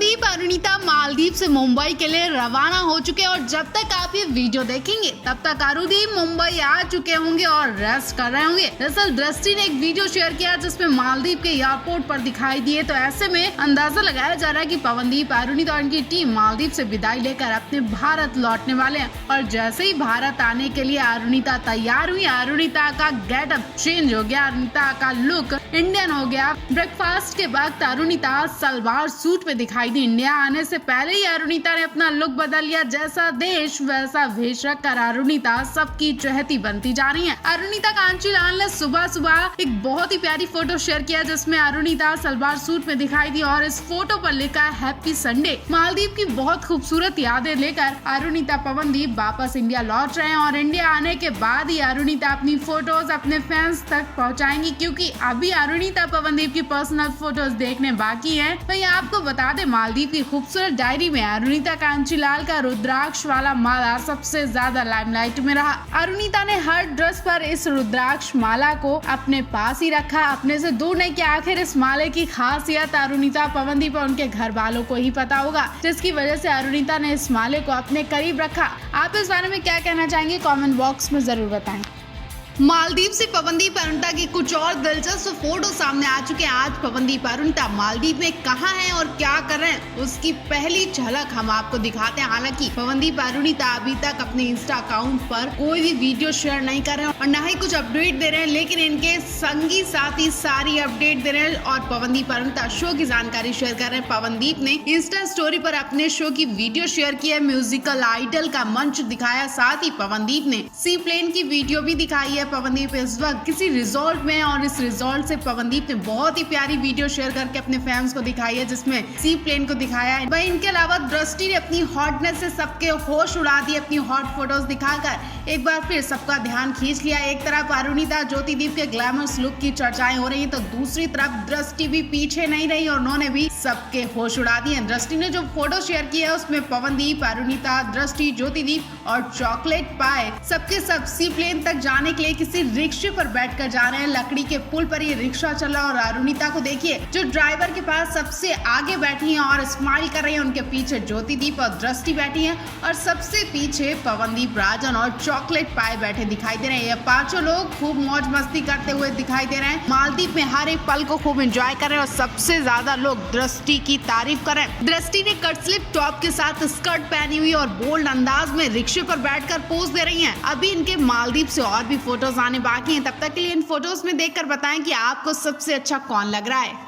पवनदीप अरुणिता मालदीव से मुंबई के लिए रवाना हो चुके हैं और जब तक आप ये वीडियो देखेंगे तब तक अरुणदीप मुंबई आ चुके होंगे और रेस्ट कर रहे होंगे। दरअसल दृष्टि ने एक वीडियो शेयर किया जिसमें मालदीव के एयरपोर्ट पर दिखाई दिए, तो ऐसे में अंदाजा लगाया जा रहा है कि पवनदीप अरुणिता और उनकी टीम मालदीव से विदाई लेकर अपने भारत लौटने वाले हैं। और जैसे ही भारत आने के लिए अरुणिता तैयार हुई, अरुणिता का गेटअप चेंज हो गया, अरुणिता का लुक इंडियन हो गया। ब्रेकफास्ट के वक्त अरुणिता सलवार सूट में दिखाई दी। इंडिया आने से पहले ही अरुणिता ने अपना लुक बदल लिया। जैसा देश वैसा वेश रखकर अरुणिता सबकी चहेती बनती जा रही है। अरुणिता कांचीलाल ने सुबह सुबह एक बहुत ही प्यारी फोटो शेयर किया जिसमें अरुणिता सलवार सूट में दिखाई दी और इस फोटो पर लिखा है हैप्पी संडे। मालदीव की बहुत खूबसूरत यादें लेकर अरुणिता पवनदीप वापस इंडिया लौट रहे हैं और इंडिया आने के बाद ही अरुणिता अपनी फोटोज अपने फैंस तक पहुंचाएंगी, क्योंकि अभी अरुणिता पवनदीप की पर्सनल फोटोज देखने बाकी हैं। वहीं आपको बता दें, मालदीव की खूबसूरत डायरी में अरुणिता कांचीलाल का रुद्राक्ष वाला माला सबसे ज्यादा लाइमलाइट में रहा। अरुणिता ने हर ड्रेस पर इस रुद्राक्ष माला को अपने पास ही रखा, अपने से दूर नहीं किया। आखिर इस माले की खासियत अरुणिता पवनदीप और उनके घर वालों को ही पता होगा, जिसकी वजह से अरुणिता ने इस माले को अपने करीब रखा। आप इस बारे में क्या कहना चाहेंगे, कमेंट बॉक्स में जरूर बताएं। मालदीव से पवनदीप अरुणिता की कुछ और दिलचस्प फोटो सामने आ चुके हैं। आज पवनदीप अरुणिता मालदीव में कहां हैं और क्या कर रहे हैं, उसकी पहली झलक हम आपको दिखाते हैं। हालांकि पवनदीप अरुणिता अभी तक अपने इंस्टा अकाउंट पर कोई भी वीडियो शेयर नहीं कर रहे हैं और न ही कुछ अपडेट दे रहे हैं, लेकिन इनके संगी साथी सारी अपडेट दे रहे हैं और पवनदीप अरुणिता शो की जानकारी शेयर कर रहे हैं। पवनदीप ने इंस्टा स्टोरी पर अपने शो की वीडियो शेयर की है, म्यूजिकल आइडल का मंच दिखाया, साथ ही पवनदीप ने सी प्लेन की वीडियो भी दिखाई है। पवनदीप इस वक्त किसी रिजॉर्ट में और इस रिजॉर्ट से पवनदीप ने बहुत ही प्यारी वीडियो शेयर करके अपने फैंस को दिखाई है, जिसमें सी प्लेन को दिखाया है। वहीं इनके अलावा दृष्टि ने अपनी हॉटनेस से सबके होश उड़ा दिए, अपनी हॉट फोटोज दिखाकर एक बार फिर सबका ध्यान खींच लिया। एक तरफ अरुणिता ज्योतिदीप के ग्लैमरस लुक की चर्चाएं हो रही है, तो दूसरी तरफ दृष्टि भी पीछे नहीं रही और उन्होंने भी सबके होश उड़ा दिए। दृष्टि ने जो फोटो शेयर किया है उसमें पवनदीप, अरुणिता, दृष्टि, ज्योतिदीप और चॉकलेट पाए सबके सब सी प्लेन तक जाने के लिए किसी रिक्शे पर बैठकर जा रहे हैं। लकड़ी के पुल पर ये रिक्शा चला और अरुणिता को देखिए जो ड्राइवर के पास सबसे आगे बैठी हैं और स्माइल कर रही हैं। उनके पीछे ज्योतिदीप और दृष्टि बैठी हैं और सबसे पीछे पवनदीप, राजन और चॉकलेट पाए बैठे दिखाई दे रहे हैं। ये पांचों लोग खूब मौज मस्ती करते हुए दिखाई दे रहे हैं। मालदीव में हर एक पल को खूब एंजॉय कर रहे हैं और सबसे ज्यादा लोग दृष्टि की तारीफ कर रहे हैं। दृष्टि ने कट स्लिप टॉप के साथ स्कर्ट पहनी हुई और बोल्ड अंदाज में रिक्शे पर बैठकर पोज दे रही हैं। अभी इनके मालदीव से और भी फोटोज आने बाकी हैं, तब तक के लिए इन फोटोज में देखकर बताएं कि आपको सबसे अच्छा कौन लग रहा है।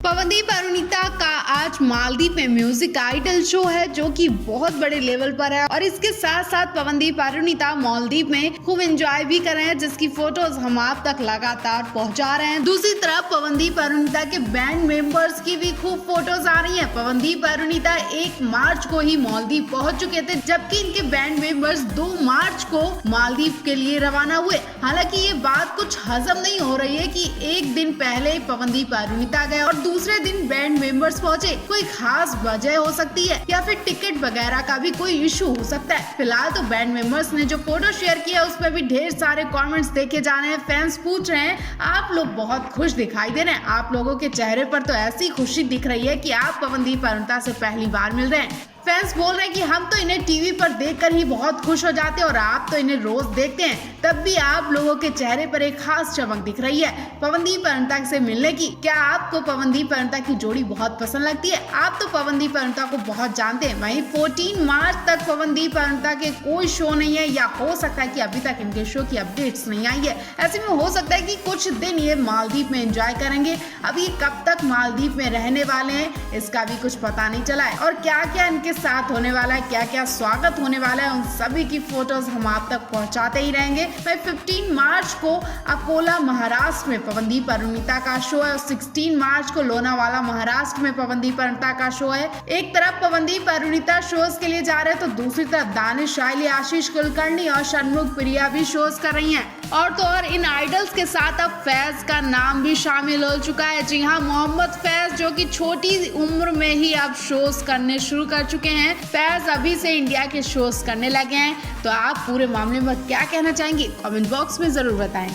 पवनदीप अरुणिता का आज मालदीव में म्यूजिक आइडल शो है जो कि बहुत बड़े लेवल पर है और इसके साथ साथ पवनदीप अरुणिता मालदीव में खूब एंजॉय भी कर रहे हैं, जिसकी फोटोज हम आप तक लगातार पहुंचा रहे हैं। दूसरी तरफ पवनदीप अरुणिता के बैंड मेंबर्स की भी खूब फोटोज आ रही हैं। पवनदीप अरुणिता 1 मार्च को ही मालदीव पहुंच चुके थे, जबकि इनके बैंड मेंबर्स 2 मार्च को मालदीव के लिए रवाना हुए। हालांकि ये बात कुछ हजम नहीं हो रही है कि एक दिन पहले ही पवनदीप अरुणिता गए और दूसरे दिन बैंड मेंबर्स पहुंचे। कोई खास वजह हो सकती है या फिर टिकट वगैरह का भी कोई इशू हो सकता है। फिलहाल तो बैंड मेंबर्स ने जो फोटो शेयर किया उसमें भी ढेर सारे कमेंट्स देखे जा रहे हैं। फैंस पूछ रहे हैं आप लोग बहुत खुश दिखाई दे रहे हैं, आप लोगों के चेहरे पर तो ऐसी खुशी दिख रही है कि आप पवनदीप अरुणिता से पहली बार मिल रहे हैं। फैंस बोल रहे हैं कि हम तो इन्हें टीवी पर देखकर ही बहुत खुश हो जाते हैं और आप तो इन्हें रोज देखते हैं, तब भी आप लोगों के चेहरे पर एक खास चमक दिख रही है पवनदीप अरुणिता से मिलने की। क्या आपको पवनदीप अरुणिता की जोड़ी बहुत पसंद लगती है? आप तो पवनदीप अरुणिता को बहुत जानते हैं। वहीं 14 मार्च तक पवनदीप अरुणिता के कोई शो नहीं है, या हो सकता है कि अभी तक इनके शो की अपडेट्स नहीं आई है। ऐसे में हो सकता है कि कुछ दिन ये मालदीव में एंजॉय करेंगे। अब ये कब तक मालदीव में रहने वाले हैं इसका भी कुछ पता नहीं चला है और क्या क्या इनके साथ होने वाला है, क्या क्या स्वागत होने वाला है, उन सभी की फोटोज हम आप तक पहुंचाते ही रहेंगे। 15 मार्च को अकोला महाराष्ट्र में पवनदीप अरुणिता का शो है और 16 मार्च को लोनावाला महाराष्ट्र में पवनदीप अरुणिता का शो है। एक तरफ पवनदीप अरुणिता शोज के लिए जा रहे हैं तो दूसरी तरफ दानिश शाइली, आशीष कुलकर्णी और षणमुख प्रिया भी शोज कर रही हैं। और तो और इन आइडल्स के साथ अब फैज का नाम भी शामिल हो चुका है। जी हाँ, मोहम्मद फैज जो कि छोटी उम्र में ही अब शोज करने शुरू कर चुके हैं। फैज अभी से इंडिया के शोज करने लगे हैं, तो आप पूरे मामले में क्या कहना चाहेंगे, कमेंट बॉक्स में जरूर बताएं।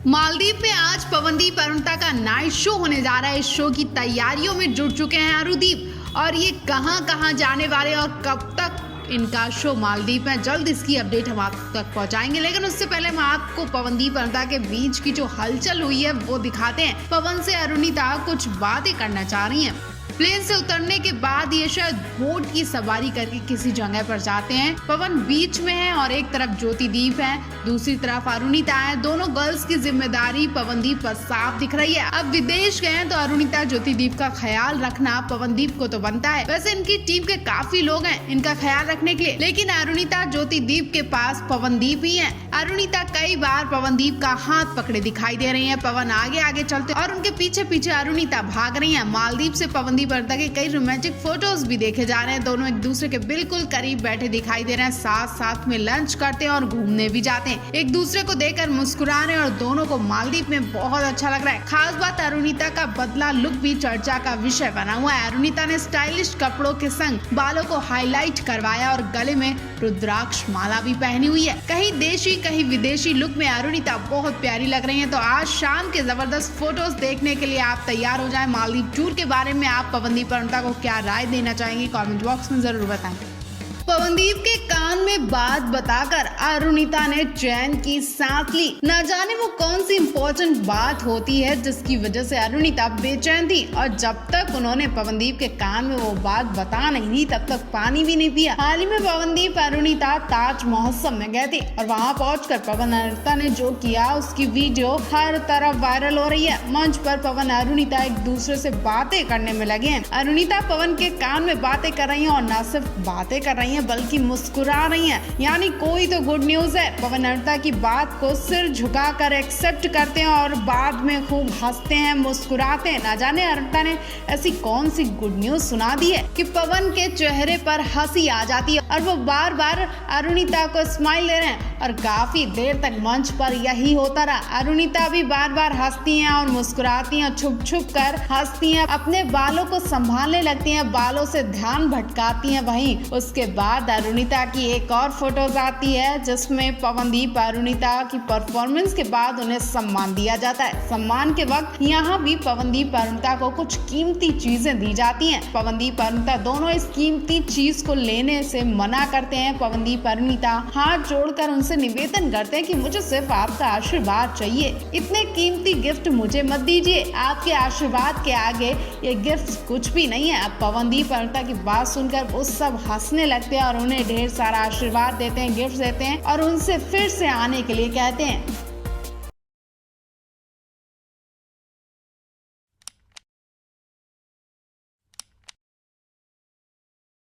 मालदीव में आज पवनदीप अरुणिता का नाइट शो होने जा रहा है। इस शो की तैयारियों में जुट चुके हैं अरुदीप और ये कहां जाने वाले और कब तक इनका शो मालदीव में, जल्द इसकी अपडेट हम आप तक पहुंचाएंगे। लेकिन उससे पहले हम आपको पवनदीप अरुणिता के बीच की जो हलचल हुई है वो दिखाते हैं। पवन से अरुणिता कुछ बातें करना चाह रही हैं। प्लेन से उतरने के बाद ये शायद बोट की सवारी करके किसी जगह पर जाते हैं। पवन बीच में है और एक तरफ ज्योतिदीप है, दूसरी तरफ अरुणिता है। दोनों गर्ल्स की जिम्मेदारी पवनदीप पर साफ दिख रही है। अब विदेश गए हैं तो अरुणिता ज्योतिदीप का ख्याल रखना पवनदीप को तो बनता है। वैसे इनकी टीम के काफी लोग हैं इनका ख्याल रखने के लिए, लेकिन अरुणिता ज्योतिदीप के पास पवनदीप ही है। अरुणिता कई बार पवनदीप का हाथ पकड़े दिखाई दे रही है। पवन आगे आगे चलते और उनके पीछे पीछे अरुणिता भाग रही है। मालदीव से पवनदीप अरुणिता के कई रोमांटिक फोटोज भी देखे जा रहे हैं। दोनों एक दूसरे के बिल्कुल करीब बैठे दिखाई दे रहे हैं, साथ साथ में लंच करते हैं और घूमने भी जाते हैं। एक दूसरे को देखकर मुस्कुरा रहे हैं और दोनों को मालदीव में बहुत अच्छा लग रहा है। खास बात अरुणिता का बदला लुक भी चर्चा का विषय बना हुआ है। अरुणिता ने स्टाइलिश कपड़ों के संग बालों को हाईलाइट करवाया और गले में रुद्राक्ष माला भी पहनी हुई है। कहीं देशी कहीं विदेशी लुक में अरुणिता बहुत प्यारी लग रही है। तो आज शाम के जबरदस्त फोटोज देखने के लिए आप तैयार हो जाएं। मालदीव टूर के बारे में आप पवनदीप अरुणिता को क्या राय देना चाहेंगे, कमेंट बॉक्स में जरूर बताएं। पवनदीप के कान में बात बताकर अरुणिता ने चैन की सांस ली। न जाने वो कौन सी इम्पोर्टेंट बात होती है जिसकी वजह से अरुणिता बेचैन थी और जब तक उन्होंने पवनदीप के कान में वो बात बता नहीं दी तब तक पानी भी नहीं पिया। हाल ही में पवनदीप अरुणिता ताज महोत्सव में गए थे और वहाँ पहुंचकर पवन अरुणिता ने जो किया उसकी वीडियो हर तरफ वायरल हो रही है। मंच पर पवन अरुणिता एक दूसरे से बातें करने में लगे हैं। अरुणिता पवन के कान में बातें कर रही है और न सिर्फ बातें कर रही है बल्कि मुस्कुरा रही हैं। यानी कोई तो गुड न्यूज है। पवन अरुणिता की बात को सिर झुकाकर एक्सेप्ट करते हैं और बाद में खूब हंसते हैं, मुस्कुराते हैं। ना जाने अरुणिता ने ऐसी कौन सी गुड न्यूज सुना दी है कि पवन के चेहरे पर हंसी आ जाती है और वो बार बार अरुणिता को स्माइल दे रहे हैं। और काफी देर तक मंच पर यही होता रहा। अरुणिता भी बार बार हंसती हैं और मुस्कुराती हैं, छुप छुप कर हंसती हैं, अपने बालों को संभालने लगती हैं, बालों से ध्यान भटकाती हैं। वहीं उसके बाद अरुणिता की एक और फोटोज आती है जिसमें पवनदीप अरुणिता की परफॉर्मेंस के बाद उन्हें सम्मान दिया जाता है। सम्मान के वक्त यहाँ भी पवनदीप अरुणिता को कुछ कीमती चीजें दी जाती हैं। पवनदीप अरुणिता दोनों इस कीमती चीज को लेने से मना करते हैं। पवनदीप अरुणिता हाथ जोड़कर उनसे निवेदन करते हैं कि मुझे सिर्फ आपका आशीर्वाद चाहिए, इतने कीमती गिफ्ट मुझे मत दीजिए, आपके आशीर्वाद के आगे ये गिफ्ट कुछ भी नहीं है। अब पवनदीप अरुणिता की बात सुनकर वो सब हंसने लगते हैं और उन्हें ढेर सारा आशीर्वाद देते हैं, गिफ्ट देते हैं और उनसे फिर से आने के लिए कहते हैं।